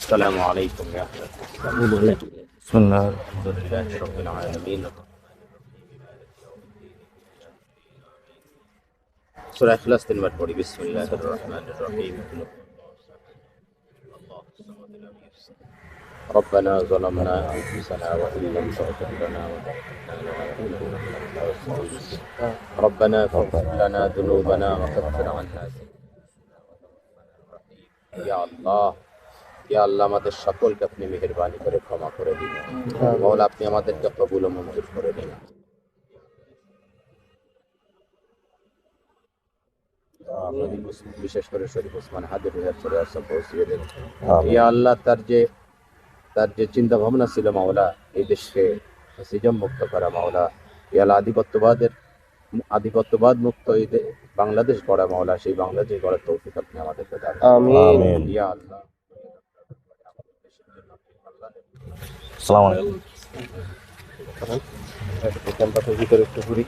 السلام عليكم يا أهل. بسم الله. الحمد لله رب العالمين. سورة إخلاص تنبت পড়ি بسم الله الرحمن الرحيم. ربنا ظلمنا أنفسنا وإن لم تغفر لنا وترحمنا لنكونن من الخاسرين. ربنا فاغفر لنا ذنوبنا وكفر عنا يا الله ইয়া আল্লাহ আমাদের সকলকে আপনি মেহেরবানি করে ক্ষমা করে দিন। মওলা আপনি আমাদেরকে কবুল ও মঞ্জুর করে নিন। বিশেষ করে শরীফ ওসমান হাদির পৌঁছিয়ে দেন। ইয়া আল্লাহ তার যে চিন্তা ভাবনা ছিল মাওলা এই দেশকে সিজম মুক্ত করা মাওলা, ইয়া আল্লাহ আধিপত্যবাদ মুক্ত এই বাংলাদেশ গড়া মাওলা, সেই বাংলাদেশ গড়ার তৌফিক আপনি আমাদেরকে দান আমিন। ইয়া আল্লাহ। আসসালামু আলাইকুম। ক্যাম্পাসের ভিতরে একটু ঘুরি।